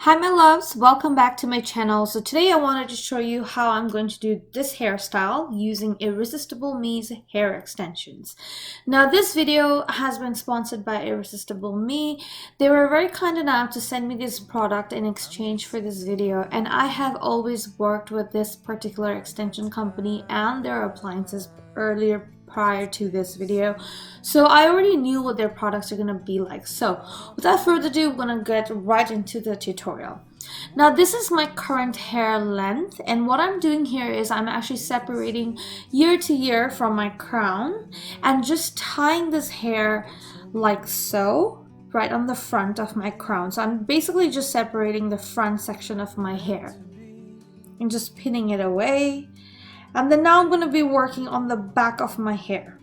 Hi my loves, welcome back to my channel. So today I wanted to show you how I'm going to do this hairstyle using Irresistible Me's hair extensions. Now this video has been sponsored by Irresistible Me. They were very kind enough to send me this product in exchange for this video, and I have always worked with this particular extension company and their appliances earlier prior to this video, so I already knew what their products are going to be like. So without further ado, I'm going to get right into the tutorial. Now this is my current hair length, and what I'm doing here is I'm actually separating ear to ear from my crown and just tying this hair like so right on the front of my crown. So I'm basically just separating the front section of my hair and just pinning it away. And then now I'm going to be working on the back of my hair.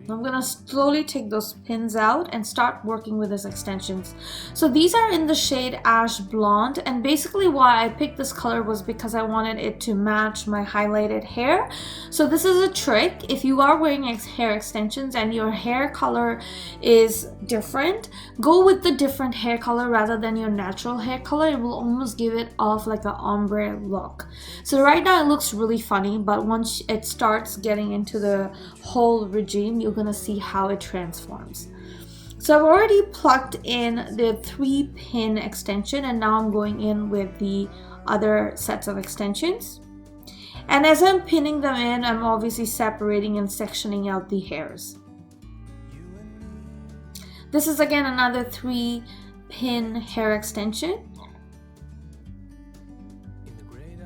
I'm going to slowly take those pins out and start working with these extensions. So these are in the shade Ash Blonde, and basically why I picked this color was because I wanted it to match my highlighted hair. So this is a trick. If you are wearing hair extensions and your hair color is different, go with the different hair color rather than your natural hair color. It will almost give it off like an ombre look. So right now it looks really funny, but once it starts getting into the whole regime, you're going to see how it transforms. So I've already plugged in the 3-pin extension, and now I'm going in with the other sets of extensions. And as I'm pinning them in, I'm obviously separating and sectioning out the hairs. This is again another 3-pin hair extension.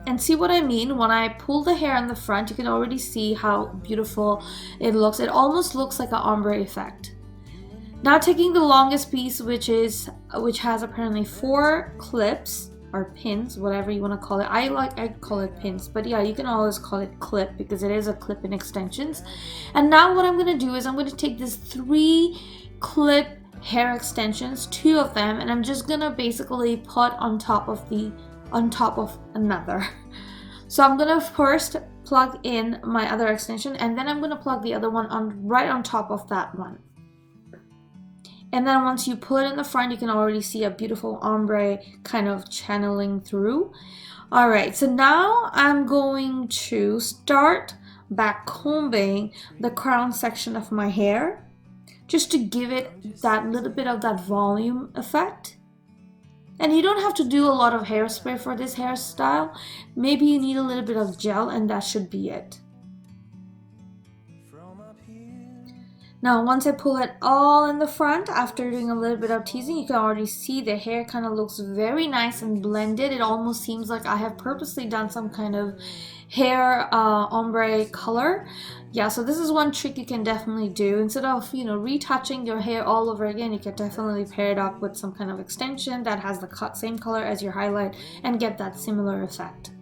And see what I mean? When I pull the hair in the front, you can already see how beautiful it looks. It almost looks like an ombre effect. Now taking the longest piece, which has apparently 4 clips or pins, whatever you want to call it. I call it pins, but yeah, you can always call it clip because it is a clip in extensions. And now what I'm going to do is I'm going to take these 3 clip hair extensions, 2 of them, and I'm just going to basically put on top of another. So I'm gonna first plug in my other extension, and then I'm gonna plug the other one on right on top of that one. And then once you put it in the front, you can already see a beautiful ombre kind of channeling through. All right, so now I'm going to start back combing the crown section of my hair just to give it that little bit of that volume effect. And you don't have to do a lot of hairspray for this hairstyle. Maybe you need a little bit of gel, and that should be it. Now once I pull it all in the front, after doing a little bit of teasing, you can already see the hair kind of looks very nice and blended. It almost seems like I have purposely done some kind of hair ombre color. Yeah, so this is one trick you can definitely do. Instead of, retouching your hair all over again, you can definitely pair it up with some kind of extension that has the same color as your highlight and get that similar effect.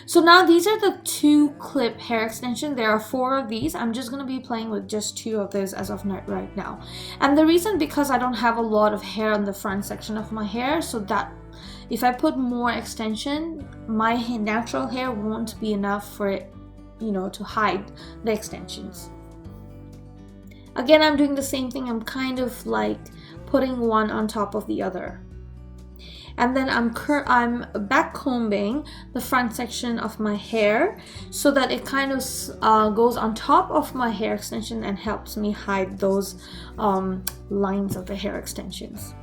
So now these are the 2 clip hair extensions. There are 4 of these. I'm just going to be playing with just 2 of those as of right now. And the reason, because I don't have a lot of hair on the front section of my hair, so that if I put more extension, my natural hair won't be enough for it, to hide the extensions. Again, I'm doing the same thing. I'm kind of like putting one on top of the other. And then I'm back combing the front section of my hair so that it kind of goes on top of my hair extension and helps me hide those lines of the hair extensions.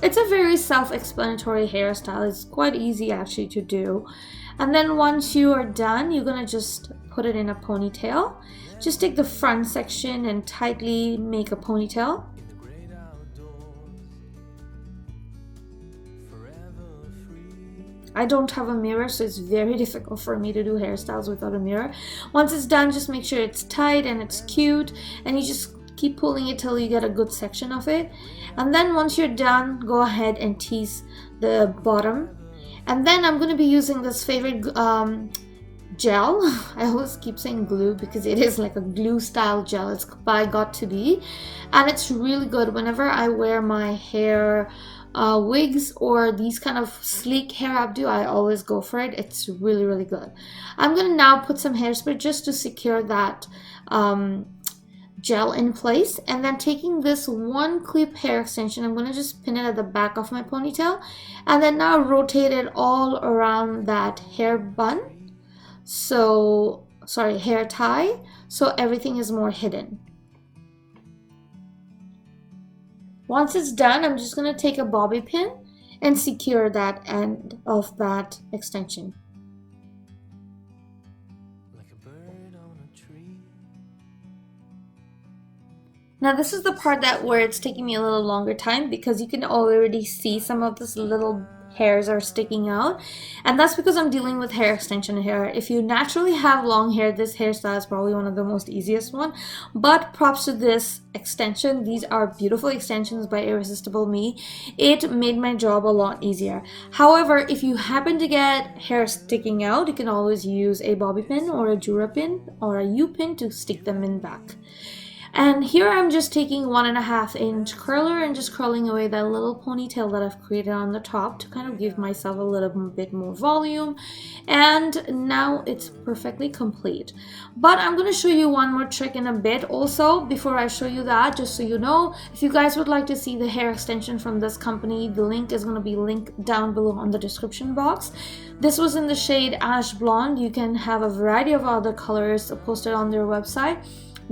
It's a very self-explanatory hairstyle. It's quite easy actually to do. And then once you are done, you're gonna just put it in a ponytail. Just take the front section and tightly make a ponytail. I don't have a mirror, so it's very difficult for me to do hairstyles without a mirror. Once it's done, just make sure it's tight and it's cute, and you just keep pulling it till you get a good section of it. And then once you're done, go ahead and tease the bottom. And then I'm going to be using this favorite gel. I always keep saying glue because it is like a glue style gel. It's by Got2b, and it's really good whenever I wear my hair wigs or these kind of sleek hair updo. I always go for it. It's really, really good. I'm going to now put some hairspray just to secure that gel in place, and then taking this one clip hair extension, I'm going to just pin it at the back of my ponytail, and then now rotate it all around that hair bun, so sorry, hair tie, so everything is more hidden. Once it's done, I'm just going to take a bobby pin and secure that end of that extension. Now this is the part where it's taking me a little longer time, because you can already see some of this little hairs are sticking out, and that's because I'm dealing with hair extension hair. If you naturally have long hair, this hairstyle is probably one of the most easiest one, but props to this extension. These are beautiful extensions by Irresistible Me. It made my job a lot easier. However, if you happen to get hair sticking out, you can always use a bobby pin or a Jura pin or a U-pin to stick them in back. And here I'm just taking 1.5 inch curler and just curling away that little ponytail that I've created on the top to kind of give myself a little bit more volume. And now it's perfectly complete. But I'm going to show you one more trick in a bit also. Before I show you that, just so you know, if you guys would like to see the hair extension from this company, the link is going to be linked down below on the description box. This was in the shade Ash Blonde. You can have a variety of other colors posted on their website.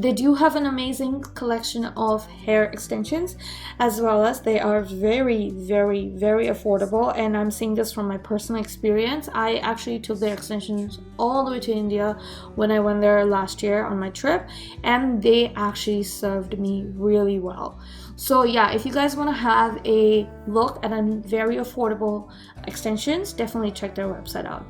They do have an amazing collection of hair extensions, as well as they are very, very, very affordable. And I'm seeing this from my personal experience. I actually took their extensions all the way to India when I went there last year on my trip, and they actually served me really well. So yeah, if you guys want to have a look at a very affordable extensions, definitely check their website out.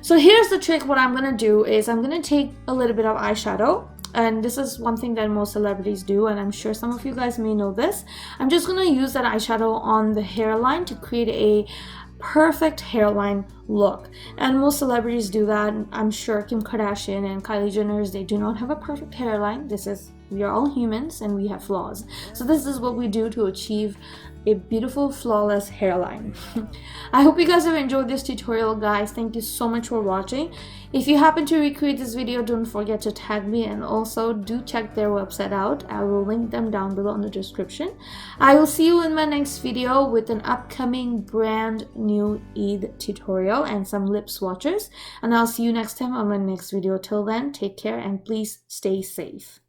So here's the trick. What I'm going to do is I'm going to take a little bit of eyeshadow. And this is one thing that most celebrities do, and I'm sure some of you guys may know this. I'm just going to use that eyeshadow on the hairline to create a perfect hairline look. And most celebrities do that. I'm sure Kim Kardashian and Kylie Jenner's, they do not have a perfect hairline. We are all humans and we have flaws. So this is what we do to achieve a beautiful, flawless hairline. I hope you guys have enjoyed this tutorial, guys. Thank you so much for watching. If you happen to recreate this video, don't forget to tag me, and also do check their website out. I will link them down below in the description. I will see you in my next video with an upcoming brand new Eid tutorial and some lip swatches. And I'll see you next time on my next video. Till then, take care and please stay safe.